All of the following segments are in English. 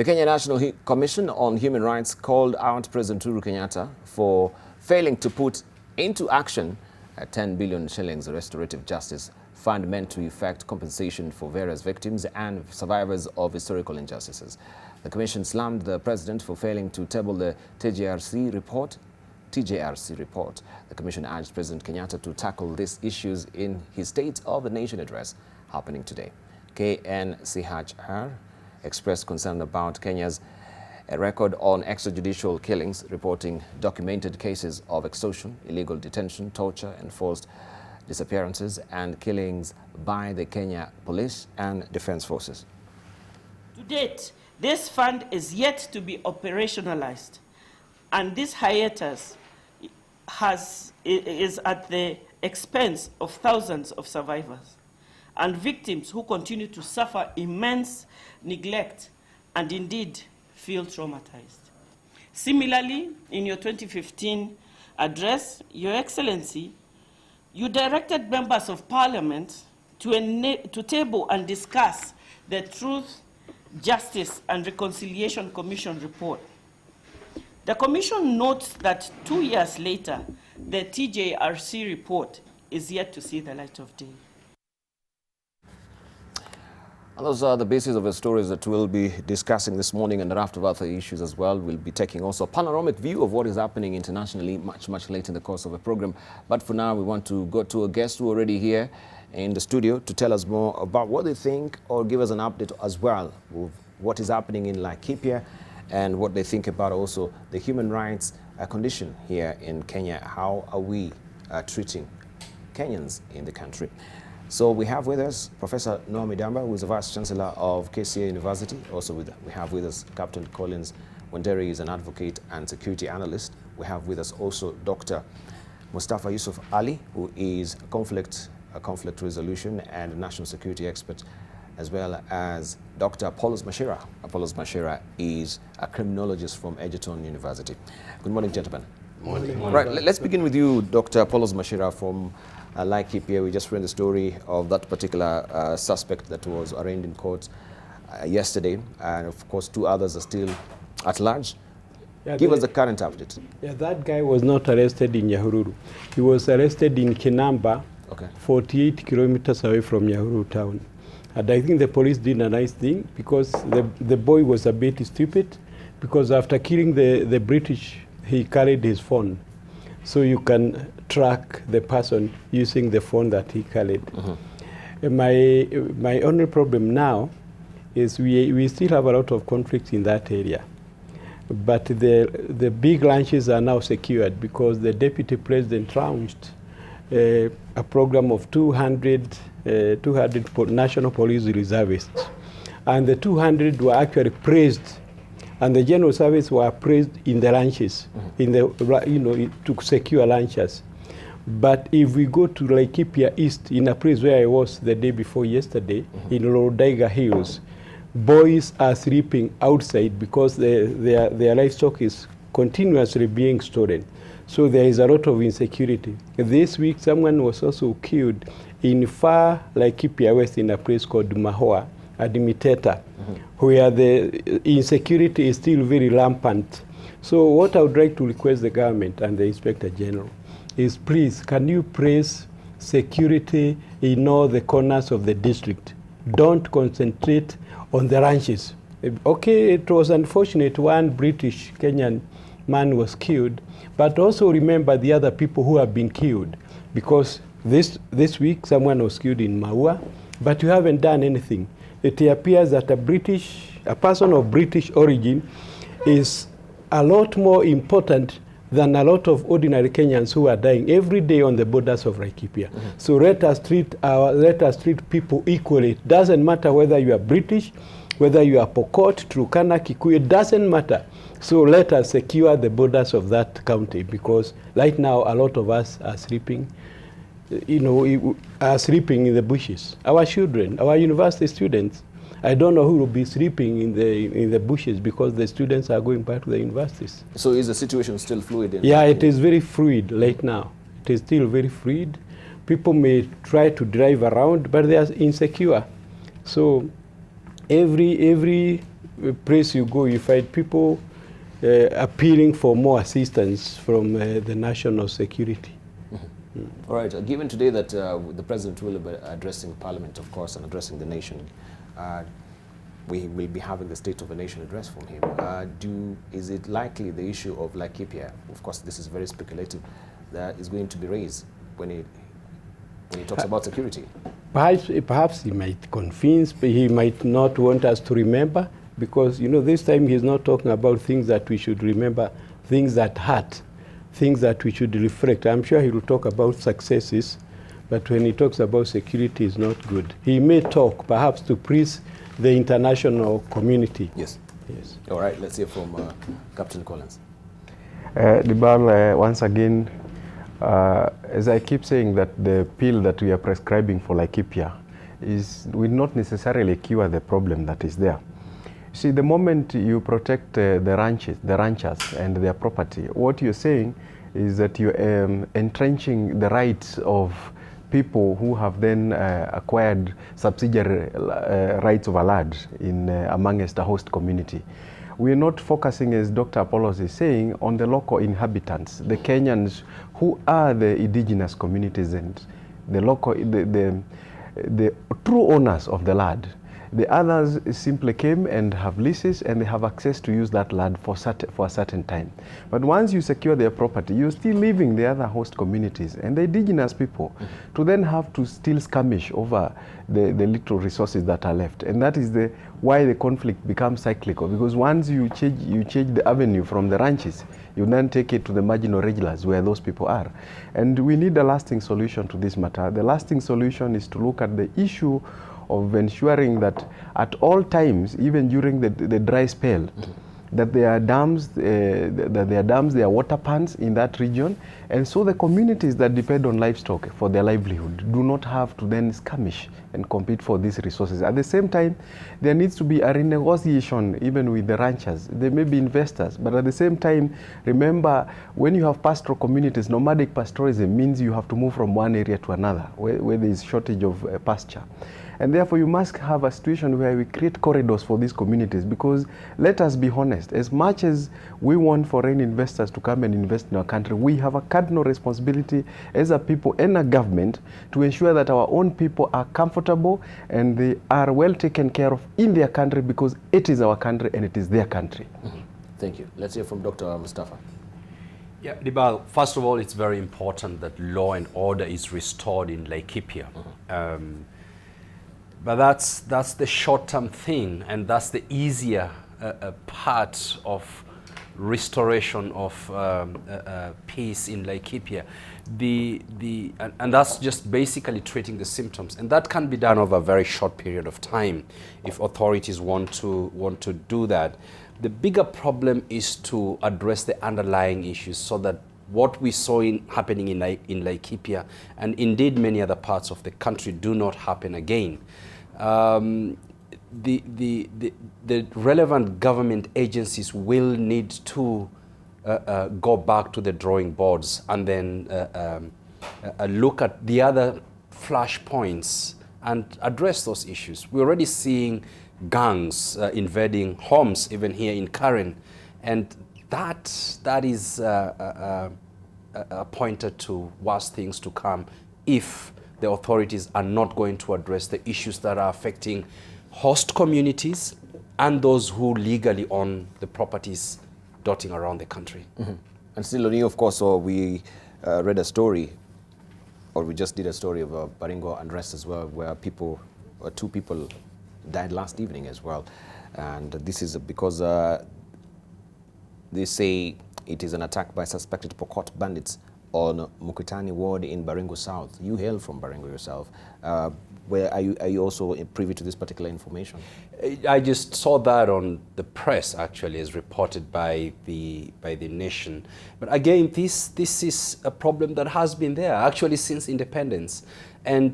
The Kenya National Commission on Human Rights called out President Uhuru Kenyatta for failing to put into action a 10 billion shillings restorative justice fund meant to effect compensation for various victims and survivors of historical injustices. The Commission slammed the President for failing to table the TJRC report. The Commission urged President Kenyatta to tackle these issues in his State of the Nation address happening today. KNCHR expressed concern about Kenya's record on extrajudicial killings, reporting documented cases of extortion, illegal detention, torture, and forced disappearances and killings by the Kenya Police and Defense Forces. To date, this fund is yet to be operationalized, and this hiatus is at the expense of thousands of survivors and victims who continue to suffer immense neglect and indeed feel traumatized. Similarly, in your 2015 address, Your Excellency, you directed members of Parliament to table and discuss the Truth, Justice and Reconciliation Commission report. The Commission notes that 2 years later, the TJRC report is yet to see the light of day. And those are the basis of the stories that we'll be discussing this morning, and a raft of other issues as well. We'll be taking also a panoramic view of what is happening internationally much later in the course of the program. But for now, we want to go to a guest who are already here in the studio to tell us more about what they think or give us an update as well of what is happening in Laikipia and what they think about also the human rights condition here in Kenya. How are we treating Kenyans in the country? So we have with us Professor Noah Midamba, who is the Vice Chancellor of KCA University. Also we have with us Captain Collins Wanderi, is an advocate and security analyst. We have with us also Dr. Mustafa Yusuf Ali, who is a conflict resolution and national security expert, as well as Dr. Apollos Machira. Apollos Machira is a criminologist from Egerton University. Good morning, gentlemen. Morning. Right, let's begin with you, Dr. Apollos Machira from Laikipia. We just read the story of that particular suspect that was arraigned in court yesterday, and of course 2 others are still at large. Yeah, Give us the current update. Yeah, that guy was not arrested in Nyahururu. He was arrested in Kinamba, 48 kilometers away from Nyahururu town. And I think the police did a nice thing, because the boy was a bit stupid, because after killing the British, he carried his phone. So you can track the person using the phone that he carried. My only problem now is we still have a lot of conflicts in that area. But the big lunches are now secured, because the Deputy President launched a program of 200 National Police Reservists. And the 200 were actually praised, and the General Service were praised in the lunches, to secure lunches. But if we go to Laikipia East, in a place where I was the day before yesterday, in Odinga Hills, boys are sleeping outside because their livestock is continuously being stolen. So there is a lot of insecurity. This week, someone was also killed in far Laikipia West, in a place called Mahoa, Adimiteta, where the insecurity is still very rampant. So what I would like to request the government and the Inspector General is, please, can you praise security in all the corners of the district? Don't concentrate on the ranches. Okay, it was unfortunate one British Kenyan man was killed, but also remember the other people who have been killed, because this week someone was killed in Maua, but you haven't done anything. It appears that a person of British origin is a lot more important than a lot of ordinary Kenyans who are dying every day on the borders of Laikipia. So let us treat people equally. It doesn't matter whether you are British, whether you are Pokot, Turkana, Kikuyu, it doesn't matter. So let us secure the borders of that county, because right now a lot of us are sleeping, are sleeping in the bushes. Our children, our university students, I don't know who will be sleeping in the bushes, because the students are going back to the universities. So is the situation still fluid? Yeah, it is very fluid right now. It is still very fluid. People may try to drive around, but they are insecure. So every place you go, you find people appealing for more assistance from the national security. All right, given today that the President will be addressing Parliament, of course, and addressing the nation, we will be having the State of the Nation address from him. Is it likely the issue of Laikipia, of course this is very speculative, that is going to be raised when he talks about security? Perhaps he might convince, but he might not want us to remember, because this time he's not talking about things that we should remember, things that hurt, things that we should reflect. I'm sure he will talk about successes, but when he talks about security, it's not good. He may talk perhaps to please the international community. Yes. Yes. All right, let's hear from Captain Collins. Debarl, once again, as I keep saying, that the pill that we are prescribing for Laikipia will not necessarily cure the problem that is there. See, the moment you protect the ranchers and their property, what you're saying is that you're entrenching the rights of people who have then acquired subsidiary rights of a land amongst the host community. We're not focusing, as Dr. Apollos is saying, on the local inhabitants, the Kenyans who are the indigenous communities and the true owners of the land. The others simply came and have leases, and they have access to use that land for a certain time. But once you secure their property, you're still leaving the other host communities and the indigenous people to then have to still skirmish over the little resources that are left. And that is why the conflict becomes cyclical, because once you change the avenue from the ranches, you then take it to the marginal regulars where those people are. And we need a lasting solution to this matter. The lasting solution is to look at the issue of ensuring that at all times, even during the dry spell, that there are dams, there are water ponds in that region, and so the communities that depend on livestock for their livelihood do not have to then skirmish and compete for these resources. At the same time, there needs to be a renegotiation even with the ranchers. They may be investors, but at the same time, remember, when you have pastoral communities, nomadic pastoralism means you have to move from one area to another where there is shortage of pasture. And therefore, you must have a situation where we create corridors for these communities, because let us be honest, as much as we want foreign investors to come and invest in our country, we have a cardinal responsibility as a people and a government to ensure that our own people are comfortable and they are well taken care of in their country, because it is our country and it is their country. Thank you. Let's hear from Dr. Mustafa. Yeah, Debarl, first of all, it's very important that law and order is restored in Laikipia. But that's the short-term thing, and that's the easier part of restoration of peace in Laikipia. And that's just basically treating the symptoms, and that can be done over a very short period of time if authorities want to do that. The bigger problem is to address the underlying issues, so that what we saw happening in Laikipia and indeed many other parts of the country do not happen again. The relevant government agencies will need to go back to the drawing boards and then look at the other flashpoints and address those issues. We're already seeing gangs invading homes, even here in Karen, and that is pointed to worse things to come if the authorities are not going to address the issues that are affecting host communities and those who legally own the properties dotting around the country. And still, of course, we read a story, or we just did a story of Baringo unrest as well, where two people died last evening as well. And this is because they say it is an attack by suspected Pokot bandits on Mukitani ward in Baringo South. You hail from Baringo yourself. Where are you also privy to this particular information? I just saw that on the press, actually, as reported by the Nation. But again, this is a problem that has been there actually since independence. And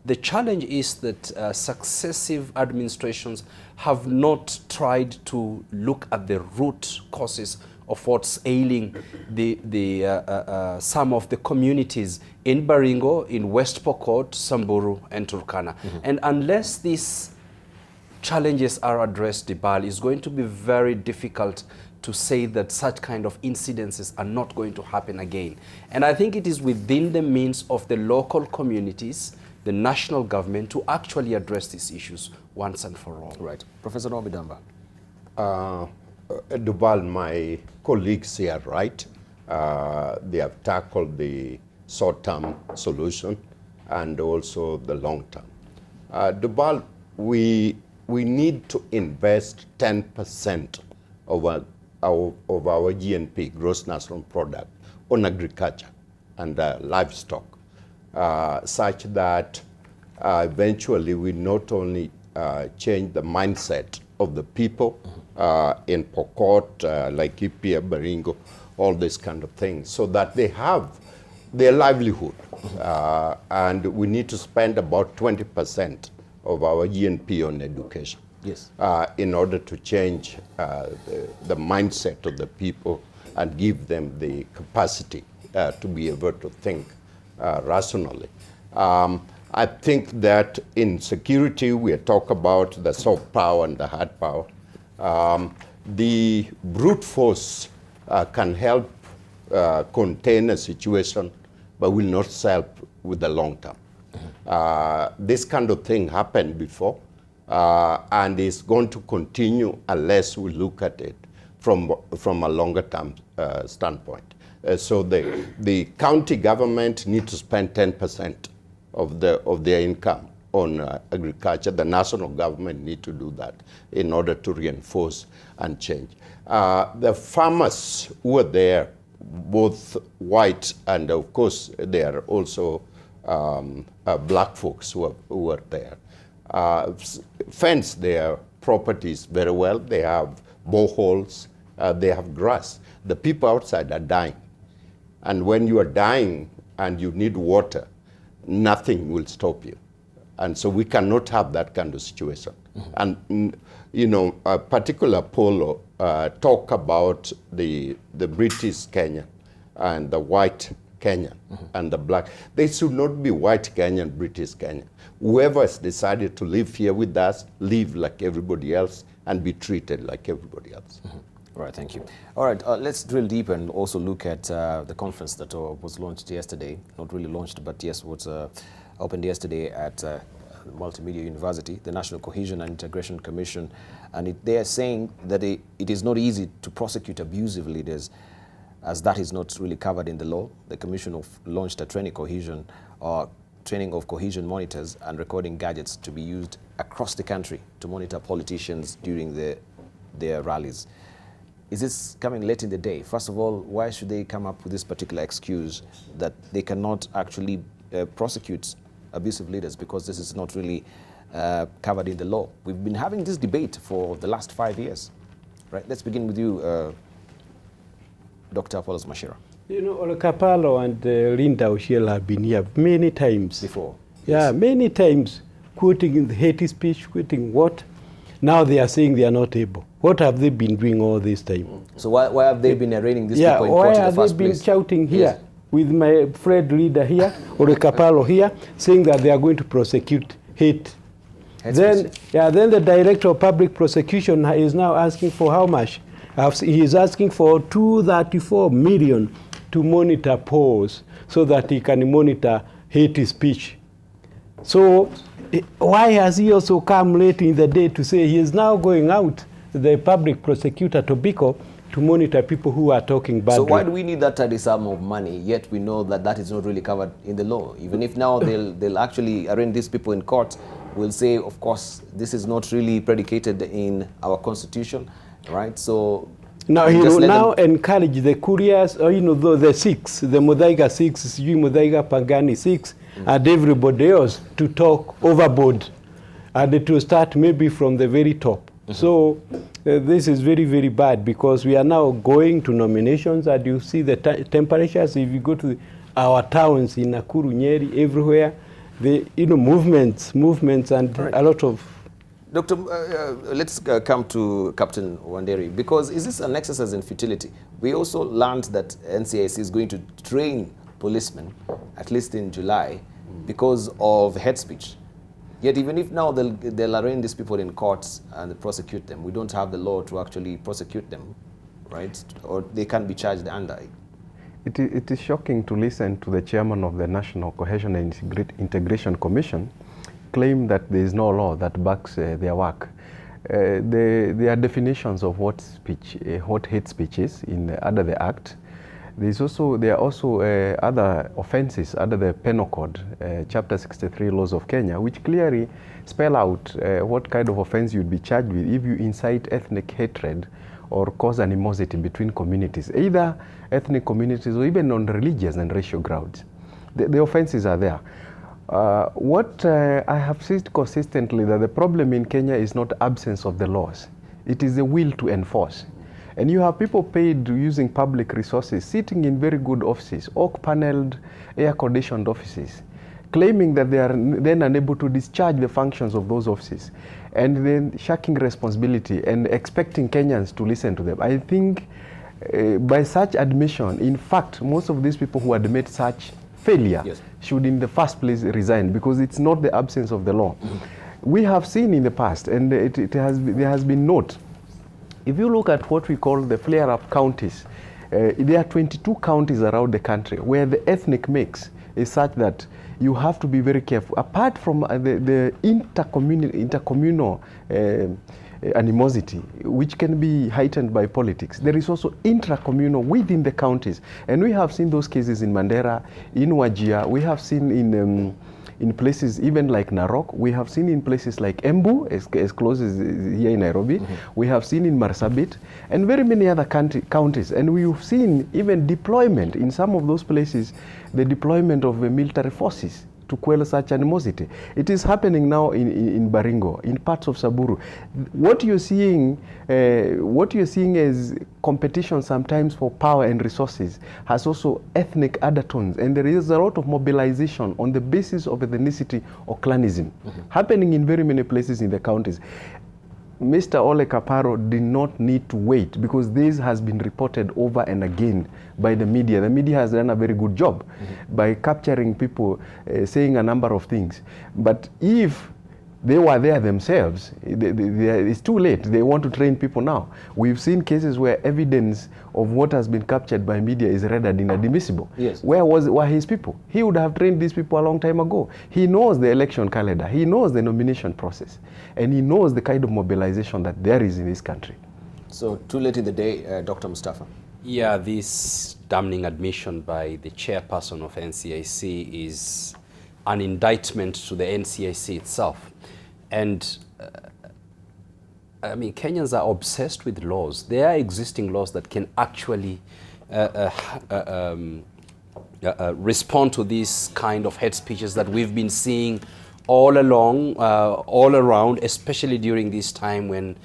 the challenge is that successive administrations have not tried to look at the root causes of what's ailing some of the communities in Baringo, in West Pokot, Samburu, and Turkana. And unless these challenges are addressed, Debarl, it's going to be very difficult to say that such kind of incidences are not going to happen again. And I think it is within the means of the local communities, the national government, to actually address these issues once and for all. Right. Professor Noah Midamba. Debarl, my colleagues here, right? They have tackled the short-term solution and also the long-term. Debarl, we need to invest 10% of our GNP, gross national product, on agriculture and livestock, such that eventually we not only change the mindset of the people in Pokot, Laikipia, Baringo, all these kind of things, so that they have their livelihood. And we need to spend about 20% of our GNP on education. Yes. In order to change the mindset of the people and give them the capacity to be able to think rationally. I think that in security, we talk about the soft power and the hard power. The brute force can help contain a situation, but will not help with the long term. This kind of thing happened before, and is going to continue unless we look at it from a longer term standpoint. So the county government need to spend 10% of their income on agriculture. The national government need to do that in order to reinforce and change. The farmers who are there, both white and of course there are also black folks who are there, fence their properties very well. They have boreholes, they have grass. The people outside are dying. And when you are dying and you need water, nothing will stop you. And so we cannot have that kind of situation. And, you know, a particular Polo talk about the British Kenyan and the white Kenyan and the black. They should not be white Kenyan, British Kenyan. Whoever has decided to live here with us, live like everybody else and be treated like everybody else. All right, thank you. All right, let's drill deep and also look at the conference that was launched yesterday. Not really launched, but yes, was opened yesterday at Multimedia University, the National Cohesion and Integration Commission. And they are saying that it is not easy to prosecute abusive leaders, as that is not really covered in the law. The commission launched a training of cohesion monitors and recording gadgets to be used across the country to monitor politicians during their rallies. Is this coming late in the day? First of all, why should they come up with this particular excuse that they cannot actually prosecute abusive leaders, because this is not really covered in the law? We've been having this debate for the last 5 years. Right? Let's begin with you, Dr. Apollos Machira. You know, Kaparo and Linda Oshel have been here many times. Before? Yeah, yes. Many times, quoting in the hate speech, quoting what? Now they are saying they are not able. What have they been doing all this time? So why have they been arraigning these people in court in the first place? Why have they been shouting here with my friend leader here, or the Kaparo here, saying that they are going to prosecute hate? Then the director of public prosecution is now asking for how much? He is asking for 234 million to monitor polls so that he can monitor hate speech. So why has he also come late in the day to say he is now going out, the public prosecutor Tobiko, to monitor people who are talking badly? So why do we need that tiny sum of money, yet we know that that is not really covered in the law? Even if now they'll actually arraign these people in court, we'll say, of course, this is not really predicated in our constitution, right? So now he will now encourage the couriers, or the Sikhs, the Muthaiga Sikhs, Muthaiga Pangani Sikhs, and everybody else to talk overboard, and to start maybe from the very top. So this is very, very bad, because we are now going to nominations, and you see the temperatures. If you go to our towns in Nakuru, Nyeri, everywhere, the movements, and a lot of. Doctor, let's come to Captain Wanderi, because is this an exercise in futility? We also learned that NCIC is going to train policemen, at least in July, because of hate speech. Yet even if now they'll arraign these people in courts and prosecute them, we don't have the law to actually prosecute them, right? Or they can't be charged under it. It is shocking to listen to the chairman of the National Cohesion and Integration Commission claim that there is no law that backs their work. There are definitions of what hate speech is under the Act. There are also other offences under the Penal Code, Chapter 63 Laws of Kenya, which clearly spell out what kind of offence you'd be charged with if you incite ethnic hatred or cause animosity between communities, either ethnic communities or even on religious and racial grounds. The offences are there. What I have said consistently, that the problem in Kenya is not absence of the laws. It is the will to enforce. And you have people paid using public resources, sitting in very good offices, oak-paneled, air-conditioned offices, claiming that they are then unable to discharge the functions of those offices, and then shirking responsibility and expecting Kenyans to listen to them. I think by such admission, in fact, most of these people who admit such failure should in the first place resign, because it's not the absence of the law. We have seen in the past, and there has been note, if you look at what we call the flare-up counties, there are 22 counties around the country where the ethnic mix is such that you have to be very careful. Apart from the intercommunal animosity, which can be heightened by politics, there is also intracommunal within the counties. And we have seen those cases in Mandera, in Wajir, we have seen in places even like Narok, we have seen in places like Embu, as close as here in Nairobi, we have seen in Marsabit, and very many other counties. And we've seen even deployment in some of those places, the deployment of military forces to quell such animosity. It is happening now in Baringo, in parts of Saburu. What you're seeing is competition sometimes for power and resources has also ethnic undertones, and there is a lot of mobilization on the basis of ethnicity or clanism happening in very many places in the counties. Mr. Ole Kaparo did not need to wait, because this has been reported over and again by the media. The media has done a very good job by capturing people saying a number of things. But if they were there themselves, it's too late. They want to train people now. We've seen cases where evidence of what has been captured by media is rendered inadmissible. Yes. Where were his people? He would have trained these people a long time ago. He knows the election calendar. He knows the nomination process. And he knows the kind of mobilization that there is in this country. So too late in the day, Dr. Mustafa. Yeah, this damning admission by the chairperson of NCIC is an indictment to the NCIC itself. And I mean, Kenyans are obsessed with laws. There are existing laws that can actually respond to these kind of hate speeches that we've been seeing all along, all around, especially during this time when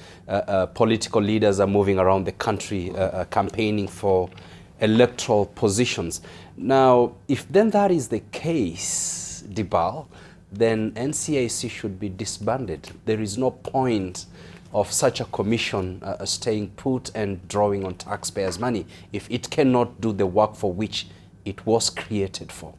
political leaders are moving around the country campaigning for electoral positions. Now, if then that is the case, Debarl, then NCIC should be disbanded. There is no point of such a commission staying put and drawing on taxpayers' money if it cannot do the work for which it was created for.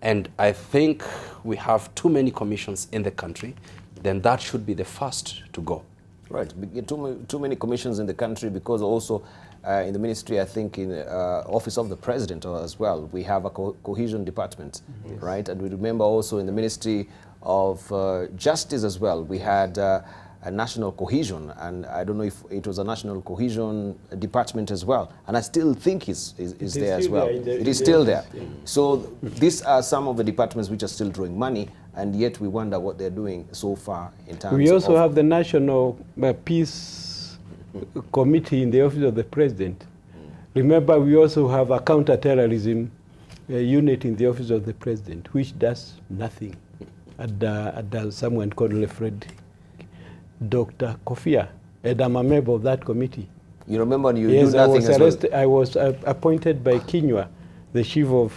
And I think we have too many commissions in the country, then that should be the first to go. Right, too many commissions in the country, because also in the ministry, I think in Office of the President as well, we have a cohesion department, right? And we remember also in the Ministry of Justice as well, we had a national cohesion, and I don't know if it was a national cohesion department as well, and I still think is there as well. It is still there. So these are some of the departments which are still drawing money, and yet we wonder what they're doing so far in terms of... We also have the National Peace Committee in the Office of the President. Remember, we also have a counter-terrorism unit in the Office of the President, which does nothing. And someone called Lefred Dr. Kofia, and I'm a member of that committee. You remember you do nothing as well? I was appointed by Kinyua, the chief of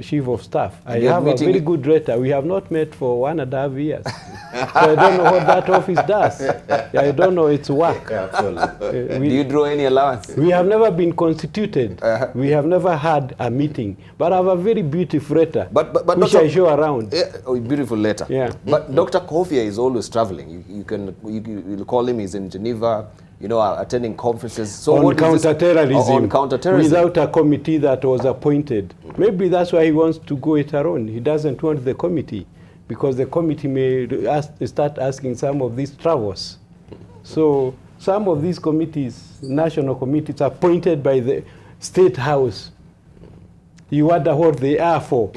chief of staff. I you're have a meeting very good rater. We have not met for 1.5 years. So I don't know what that office does. I don't know its work. Do you draw any allowance? We have never been constituted. We have never had a meeting. But I have a very beautiful letter, which I show around. Oh, beautiful letter. Yeah. But Dr. Kofia is always traveling. You call him, he's in Geneva, you know, attending conferences. So On what is this? counterterrorism, On counterterrorism. without a committee that was appointed. Maybe that's why he wants to go it alone. He doesn't want the committee, because the committee may start asking some of these travels. So some of these committees, national committees, are appointed by the State House. You wonder what they are for,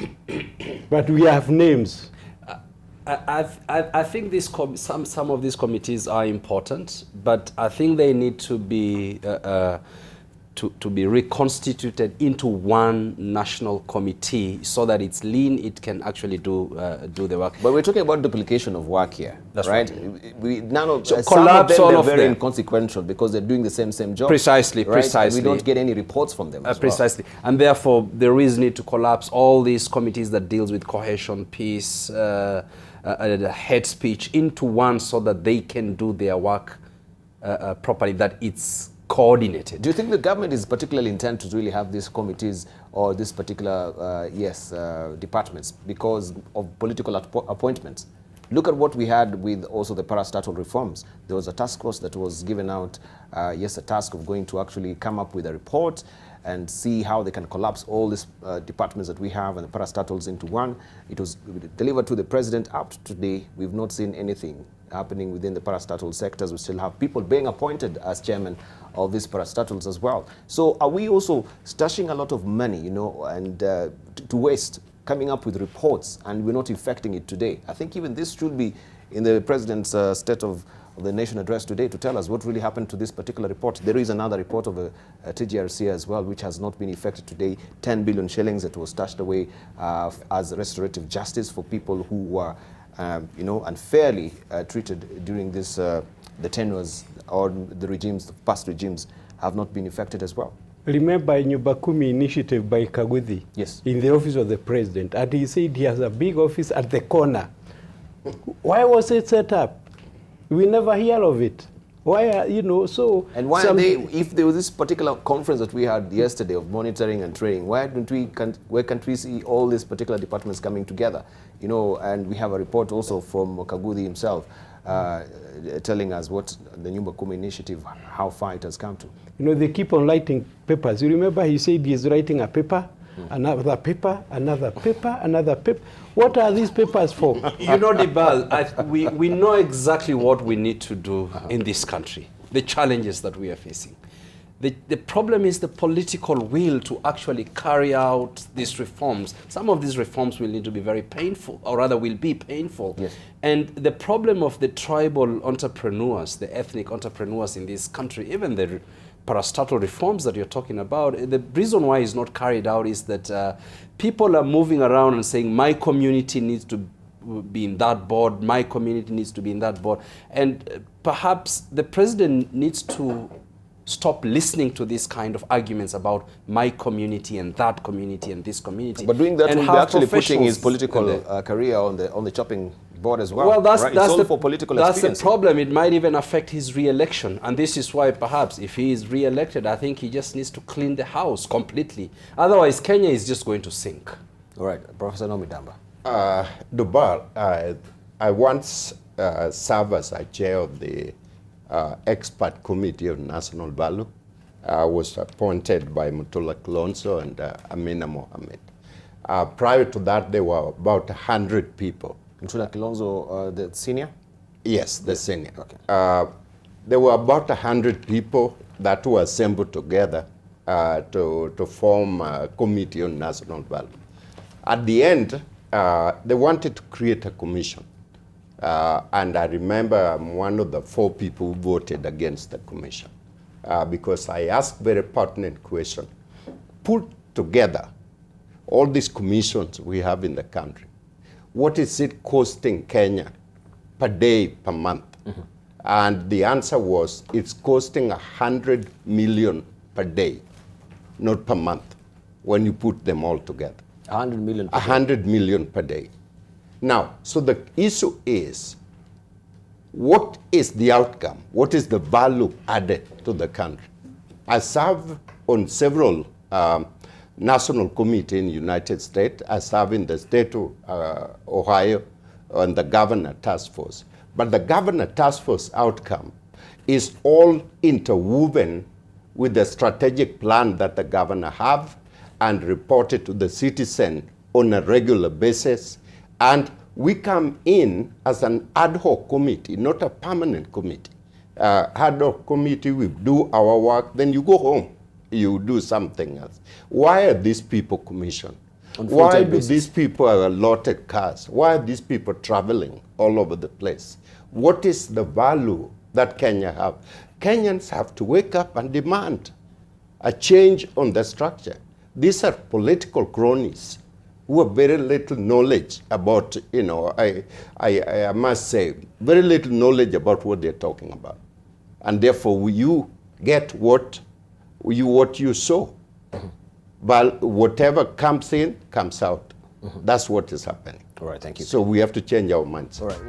but we have names. I think some of these committees are important, but I think they need to be to be reconstituted into one national committee so that it's lean, it can actually do the work. But we're talking about duplication of work here. That's right. None of So some of collapse them, all they're of very them. inconsequential because they're doing the same job. Precisely, right? precisely. And we don't get any reports from them. As precisely. And therefore, there is need to collapse all these committees that deals with cohesion, peace, hate speech into one so that they can do their work properly, that it's coordinated. Do you think the government is particularly intent to really have these committees or this particular, departments because of political appointments? Look at what we had with also the parastatal reforms. There was a task force that was given out, a task of going to actually come up with a report and see how they can collapse all these departments that we have and the parastatals into one. It was delivered to the president. Up to today, we've not seen anything happening within the parastatal sectors. We still have people being appointed as chairman of these parastatals as well. So are we also stashing a lot of money, you know, and to waste, coming up with reports, and we're not effecting it today? I think even this should be in the president's State of the Nation address today to tell us what really happened to this particular report. There is another report of a TGRC as well, which has not been effected today. 10 billion shillings that was stashed away as restorative justice for people who were, unfairly treated during this, the tenures or the regimes, the past regimes have not been effected as well. Remember Nyubakumi initiative by Kaguthi? Yes. In the office of the president. And he said he has a big office at the corner. Why was it set up? We never hear of it. Why, so... And why are they, if there was this particular conference that we had yesterday of monitoring and training, why can't we see all these particular departments coming together? You know, and we have a report also from Kaguthi himself telling us what the Nyubakumi initiative, how far it has come to. You know, they keep on writing papers. You remember he said he's writing a paper, another paper, another paper, another paper. What are these papers for? You know, Debarl, we know exactly what we need to do in this country, the challenges that we are facing. The problem is the political will to actually carry out these reforms. Some of these reforms will need to be very painful, or rather will be painful. Yes. And the problem of the tribal entrepreneurs, the ethnic entrepreneurs in this country, even the parastatal reforms that you're talking about, the reason why it's not carried out is that people are moving around and saying, my community needs to be in that board, my community needs to be in that board. And perhaps the president needs to stop listening to these kind of arguments about my community and that community and this community. But doing that and will be actually putting his professionals political career on the chopping board as well. Well, that's right? It's all the for political that's expediency. the problem. It might even affect his re-election, and this is why perhaps if he is re-elected, I think he just needs to clean the house completely. Otherwise, Kenya is just going to sink. All right, Professor Noah Midamba. Debarl, I once served as a chair of the expert committee of national value. I was appointed by Mutula Kilonzo and Amina Mohammed. Prior to that, there were about 100 people. Mutula Kilonzo, the senior? Yes, the senior. Okay. There were about 100 people that were assembled together to form a committee on national value. At the end, they wanted to create a commission. And I remember I'm one of the 4 people who voted against the commission because I asked very pertinent question. Put together all these commissions we have in the country. What is it costing Kenya per day, per month? Mm-hmm. And the answer was it's costing 100 million per day, not per month, when you put them all together. 100 million per day. 100 million per day. Now, so the issue is, what is the outcome? What is the value added to the country? I serve on several national committees in the United States. I serve in the state of Ohio on the governor task force. But the governor task force outcome is all interwoven with the strategic plan that the governor have and reported to the citizen on a regular basis. And we come in as an ad hoc committee, not a permanent committee. Ad hoc committee, we do our work, then you go home, you do something else. Why are these people commissioned? Why do these people have allotted cars? Why are these people traveling all over the place? What is the value that Kenya have? Kenyans have to wake up and demand a change on the structure. These are political cronies who have very little knowledge about, you know, I must say, very little knowledge about what they're talking about. And therefore, you get what you sow. But whatever comes in, comes out. That's what is happening. All right, thank you. So we have to change our minds. All right.